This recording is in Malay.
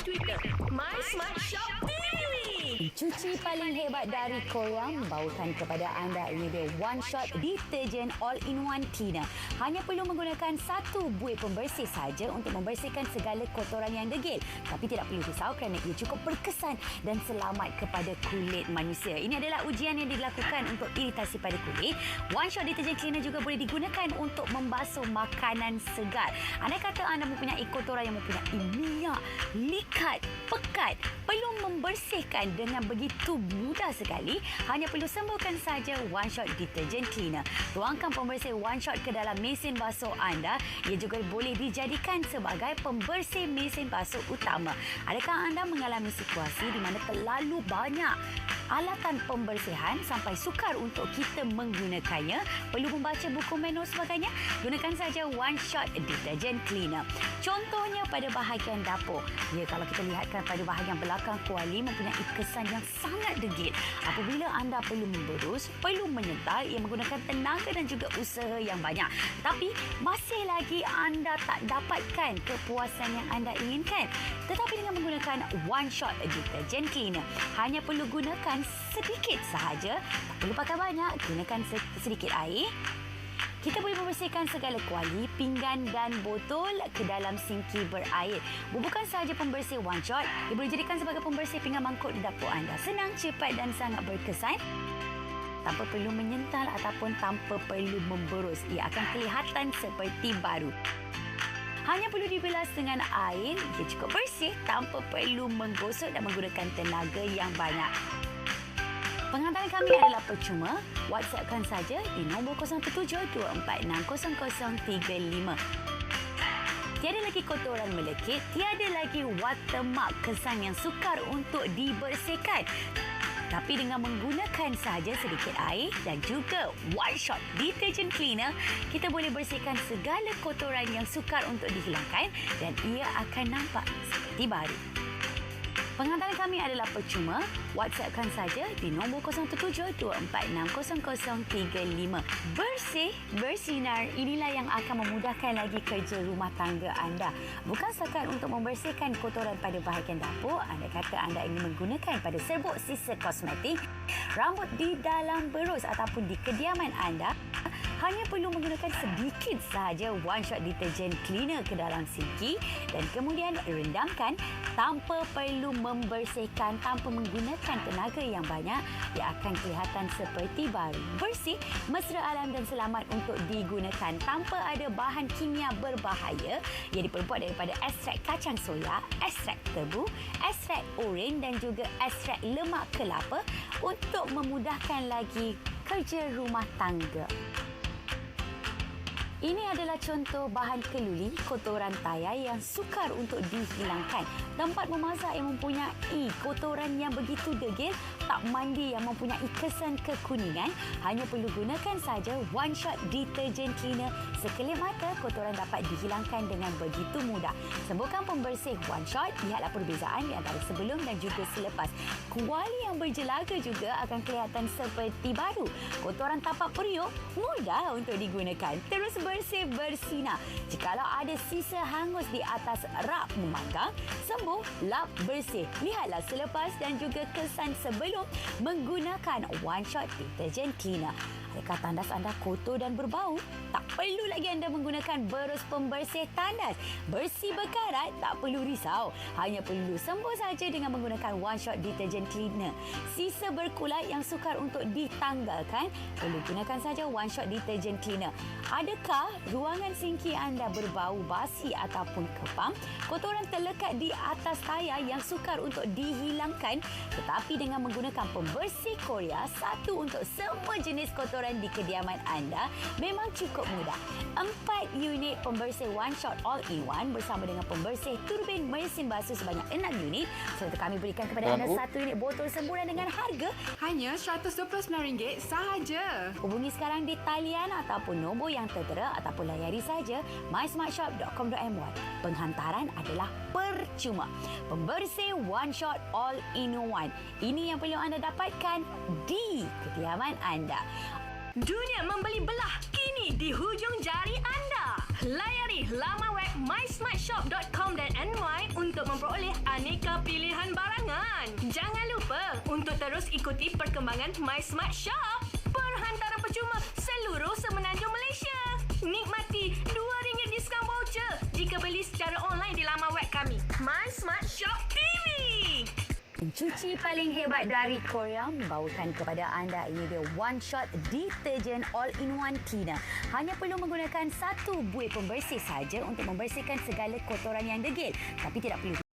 Twitter, MySmartShop TV. Cuci paling hebat dari Korea membawakan kepada anda ini dia One Shot Detergent All-in-One Cleaner. Hanya perlu menggunakan satu buih pembersih saja untuk membersihkan segala kotoran yang degil. Tapi tidak perlu risau kerana ia cukup berkesan dan selamat kepada kulit manusia. Ini adalah ujian yang dilakukan untuk iritasi pada kulit. One Shot Detergent Cleaner juga boleh digunakan untuk membasuh makanan segar. Anda kata anda mempunyai kotoran yang mempunyai minyak, likat, pekat, perlu membersihkan dengan begitu mudah sekali. Hanya perlu sembuhkan saja One Shot Detergent Cleaner. Tuangkan pembersih One Shot ke dalam mesin basuh anda. Ia juga boleh dijadikan sebagai pembersih mesin basuh utama. Adakah anda mengalami situasi di mana terlalu banyak alatan pembersihan sampai sukar untuk kita menggunakannya? Perlu membaca buku manual sebagainya? Gunakan saja One Shot Detergent Cleaner. Contohnya pada bahagian dapur. Ya, kalau kita lihatkan pada bahagian belakang kuali mempunyai kesan yang sangat degil. Apabila anda perlu memberus, perlu menyental, ia menggunakan tenaga dan juga usaha yang banyak. Tapi masih lagi anda tak dapatkan kepuasan yang anda inginkan. Tetapi dengan menggunakan One Shot Detergent Cleaner, hanya perlu gunakan sedikit sahaja, tak perlu pakai banyak, gunakan sedikit air. Kita boleh membersihkan segala kuali, pinggan dan botol ke dalam sinki berair. Bukan sahaja pembersih One Shot, ia boleh jadikan sebagai pembersih pinggan mangkuk di dapur anda. Senang, cepat dan sangat berkesan. Tanpa perlu menyental ataupun tanpa perlu memberus. Ia akan kelihatan seperti baru. Hanya perlu dibilas dengan air, ia cukup bersih tanpa perlu menggosok dan menggunakan tenaga yang banyak. Penghantaran kami adalah percuma. WhatsAppkan saja di nombor 017-246-0035. Tiada lagi kotoran melekit, tiada lagi watermark kesan yang sukar untuk dibersihkan. Tapi dengan menggunakan sahaja sedikit air dan juga One Shot Detergent Cleaner, kita boleh bersihkan segala kotoran yang sukar untuk dihilangkan dan ia akan nampak seperti baru. Penghantaran kami adalah percuma. WhatsAppkan saja di nombor 017-246-0035. Bersih, bersinar, inilah yang akan memudahkan lagi kerja rumah tangga anda. Bukan setakat untuk membersihkan kotoran pada bahagian dapur. Anda kata anda ingin menggunakan pada serbuk sisa kosmetik, rambut di dalam berus ataupun di kediaman anda, hanya perlu menggunakan sedikit sahaja One Shot Detergent Cleaner ke dalam sinki dan kemudian rendamkan tanpa perlu membersihkan, tanpa menggunakan tenaga yang banyak. Ia akan kelihatan seperti baru. Bersih, mesra alam dan selamat untuk digunakan tanpa ada bahan kimia berbahaya. Ia diperbuat daripada ekstrak kacang soya, ekstrak tebu, ekstrak oren dan juga ekstrak lemak kelapa untuk memudahkan lagi kerja rumah tangga. Ini adalah contoh bahan keluli kotoran tayar yang sukar untuk dihilangkan. Tempat memasak yang mempunyai kotoran yang begitu degil, tak mandi yang mempunyai kesan kekuningan, hanya perlu gunakan saja One Shot Detergent Cleaner. Sekelip mata, kotoran dapat dihilangkan dengan begitu mudah. Sembuhkan pembersih One Shot, lihatlah perbezaan di antara sebelum dan juga selepas. Kuali yang berjelaga juga akan kelihatan seperti baru. Kotoran tapak periuk mudah untuk digunakan. Terus bersih bersinar. Jikalau ada sisa hangus di atas rak memanggang, sembuh, lap bersih. Lihatlah selepas dan juga kesan sebelum menggunakan One Shot Detergent Cleaner. Adakah tandas anda kotor dan berbau? Tak perlu lagi anda menggunakan berus pembersih tandas. Bersih berkarat, tak perlu risau. Hanya perlu sembuh saja dengan menggunakan One Shot Detergent Cleaner. Sisa berkulat yang sukar untuk ditanggalkan, perlu gunakan saja One Shot Detergent Cleaner. Adakah ruangan sinki anda berbau basi ataupun kepam? Kotoran terlekat di atas tayar yang sukar untuk dihilangkan, tetapi dengan menggunakan pembersih Korea, satu untuk semua jenis kotoran di kediaman anda, memang cukup mudah. 4 unit pembersih One Shot All-in-One bersama dengan pembersih turbin mesin basuh sebanyak 6 unit. Serta kami berikan kepada anda 1 unit botol semburan dengan harga hanya RM129 sahaja. Hubungi sekarang di talian ataupun nombor yang tertera ataupun layari saja mysmartshop.com.my. Penghantaran adalah percuma. Pembersih One Shot All-in-One. Ini yang perlu anda dapatkan di kediaman anda. Dunia membeli belah kini di hujung jari anda. Layari laman web mysmartshop.com.my untuk memperoleh aneka pilihan barangan. Jangan lupa untuk terus ikuti perkembangan My Smart Shop. Perhantaran percuma seluruh semenanjung Malaysia. Nikmati RM2 diskaun voucher jika beli secara online di laman web kami. My Smart Shop TV. Pencuci paling hebat dari Korea membawakan kepada anda ini dia One Shot Detergent All-in-One Cleaner. Hanya perlu menggunakan satu buih pembersih saja untuk membersihkan segala kotoran yang degil. Tapi tidak perlu